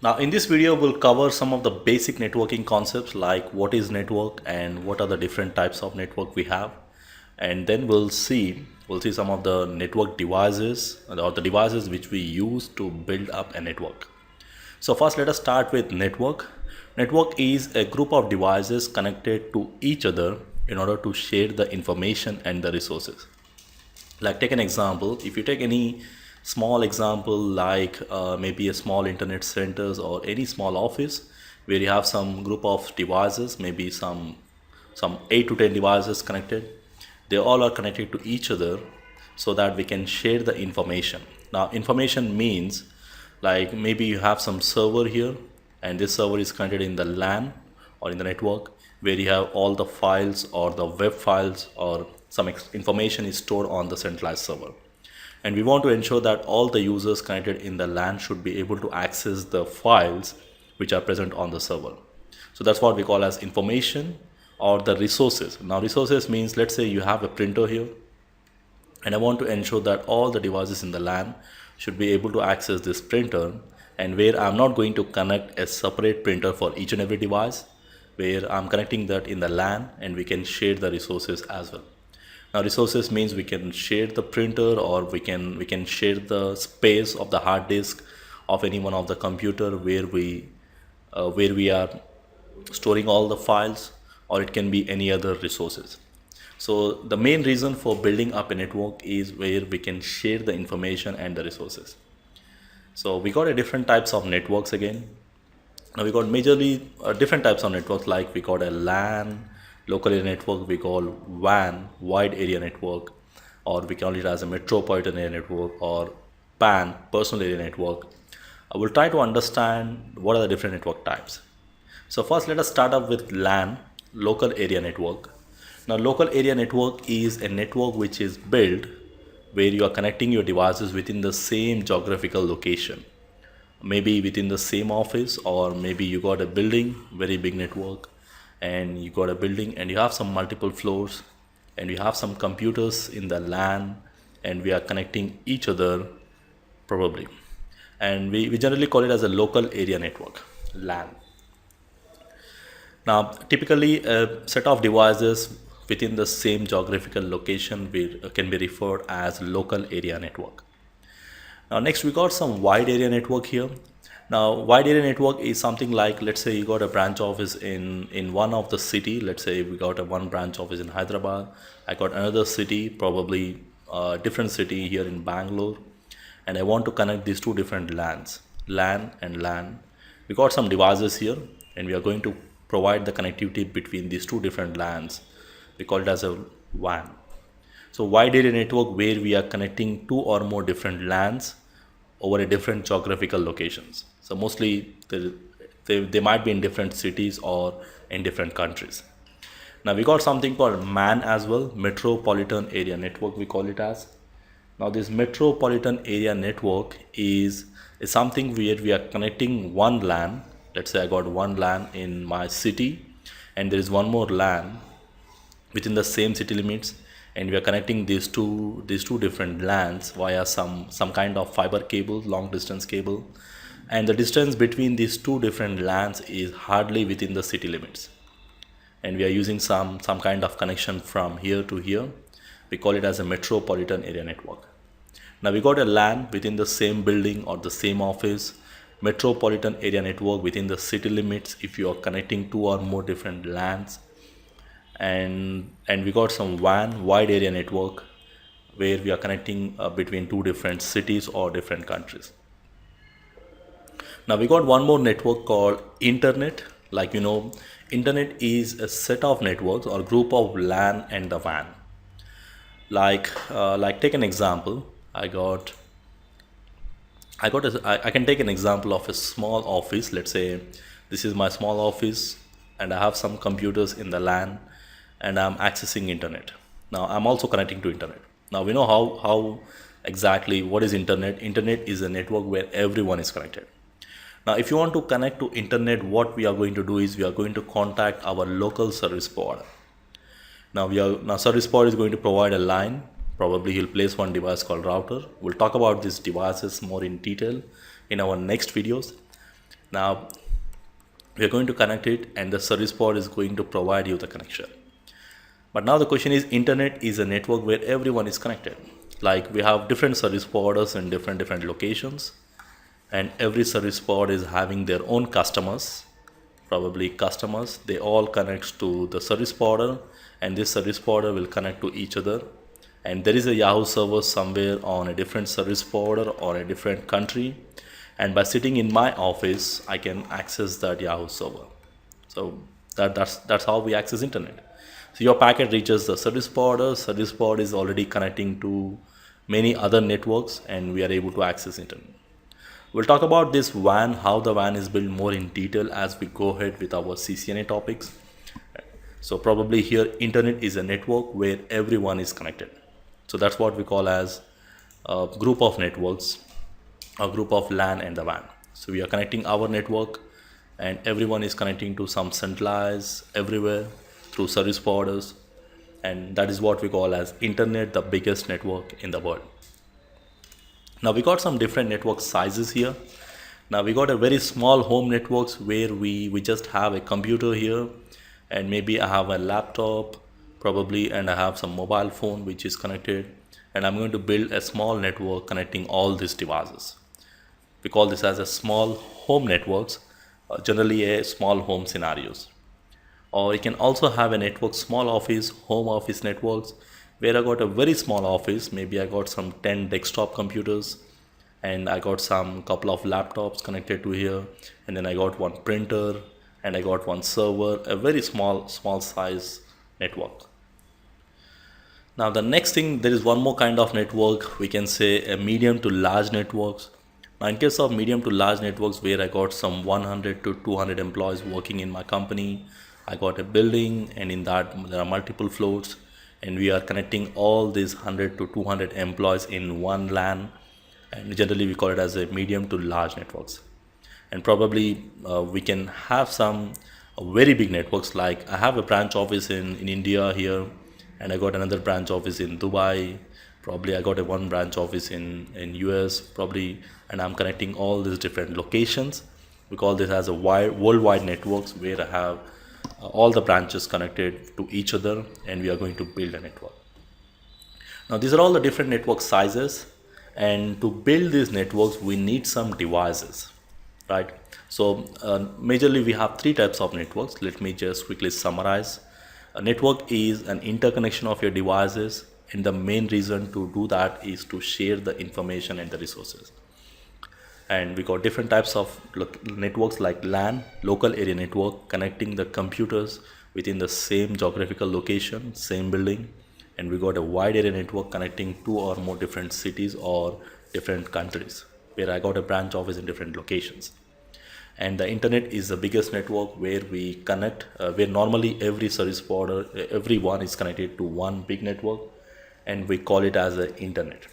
Now in this video we'll cover some of the basic networking concepts like what is network and what are the different types of network we have, and then we'll see some of the network devices or the devices which we use to build up a network. So first let us start with network. Network is a group of devices connected to each other in order to share the information and the resources. Like take an example, if you take any small example like maybe a small internet centers or any small office where you have some group of devices, maybe some 8 to 10 devices connected. They all are connected to each other so that we can share the information. Now information means like maybe you have some server here and this server is connected in the LAN or in the network where you have all the files or the web files or some information is stored on the centralized server, and we want to ensure that all the users connected in the LAN should be able to access the files which are present on the server. So that's what we call as information or the resources. Now resources means, let's say you have a printer here and I want to ensure that all the devices in the LAN should be able to access this printer, and where I'm not going to connect a separate printer for each and every device, where I'm connecting that in the LAN and we can share the resources as well. Now resources means we can share the printer or we can share the space of the hard disk of any one of the computer where we are storing all the files, or it can be any other resources. So the main reason for building up a network is where we can share the information and the resources. So we got a different types of networks again. Now we got majorly different types of networks, like we got a LAN, local area network, we call WAN, wide area network, or we call it as a metropolitan area network, or PAN, personal area network. I will try to understand what are the different network types. So first let us start up with LAN, local area network. Now local area network is a network which is built where you are connecting your devices within the same geographical location, maybe within the same office, or maybe you got a building, very big network, and you got a building and you have some multiple floors and you have some computers in the LAN and we are connecting each other probably, and we generally call it as a local area network, LAN. Now typically a set of devices within the same geographical location can be referred as local area network. Now next we got some wide area network here. Now wide area network is something like, let's say you got a branch office in one of the city. Let's say we got a one branch office in Hyderabad. I got another city, probably a different city here in Bangalore, and I want to connect these two different LANs, LAN and LAN. We got some devices here and we are going to provide the connectivity between these two different LANs. We call it as a WAN. So wide area network where we are connecting two or more different LANs over a different geographical locations. So mostly they might be in different cities or in different countries. Now we got something called MAN as well, metropolitan area network we call it as. Now this metropolitan area network is something where we are connecting one LAN. Let's say I got one LAN in my city and there is one more LAN within the same city limits, and we are connecting these two different LANs via some kind of fiber cable, long distance cable, and the distance between these two different LANs is hardly within the city limits, and we are using some kind of connection from here to here. We call it as a metropolitan area network. Now we got a LAN within the same building or the same office, metropolitan area network within the city limits if you are connecting two or more different LANs, and we got some WAN, wide area network, where we are connecting between two different cities or different countries. Now we got one more network called internet. Like internet is a set of networks or group of LAN and the WAN. Like take an example. I can take an example of a small office. Let's say this is my small office and I have some computers in the LAN and I'm accessing internet. Now I'm also connecting to internet. Now we know how exactly what is internet. Internet is a network where everyone is connected. Now if you want to connect to internet, what we are going to do is we are going to contact our local service provider. Now service provider is going to provide a line. Probably he'll place one device called router. We'll talk about these devices more in detail in our next videos. Now we are going to connect it, and the service pod is going to provide you the connection. But now the question is, internet is a network where everyone is connected. Like, we have different service providers in different locations, and every service pod is having their own customers, probably customers. They all connect to the service provider, and this service provider will connect to each other. And there is a Yahoo server somewhere on a different service provider or a different country, and by sitting in my office I can access that Yahoo server. So that's how we access internet. So your packet reaches the service provider. Service provider is already connecting to many other networks, and we are able to access internet. We'll talk about this WAN, how the WAN is built more in detail as we go ahead with our CCNA topics. So probably here, internet is a network where everyone is connected. So that's what we call as a group of networks, a group of LAN and the WAN. So we are connecting our network, and everyone is connecting to some centralized everywhere through service providers, and that is what we call as internet, the biggest network in the world. Now we got some different network sizes here. Now we got a very small home networks where we just have a computer here, and maybe I have a laptop probably, and I have some mobile phone which is connected, and I'm going to build a small network connecting all these devices. We call this as a small home networks, generally a small home scenarios. Or you can also have a network, small office, home office networks, where I got a very small office. Maybe I got some 10 desktop computers, and I got some couple of laptops connected to here, and then I got one printer, and I got one server, a very small size network. Now the next thing, there is one more kind of network, we can say a medium to large networks. Now in case of medium to large networks, where I got some 100 to 200 employees working in my company, I got a building, and in that there are multiple floors, and we are connecting all these 100 to 200 employees in one LAN, and generally we call it as a medium to large networks. And probably we can have some very big networks, like I have a branch office in India here, and I got another branch office in Dubai, probably I got a one branch office in US probably, and I'm connecting all these different locations. We call this as a worldwide networks, where I have all the branches connected to each other, and we are going to build a network. Now these are all the different network sizes, and to build these networks we need some devices, right? So majorly we have three types of networks. Let me just quickly summarize. A network is an interconnection of your devices, and the main reason to do that is to share the information and the resources. And we got different types of networks, like LAN, local area network, connecting the computers within the same geographical location, same building. And we got a wide area network connecting two or more different cities or different countries, where I got a branch office in different locations. And the internet is the biggest network, where we connect, where normally every service provider, everyone is connected to one big network, and we call it as the internet.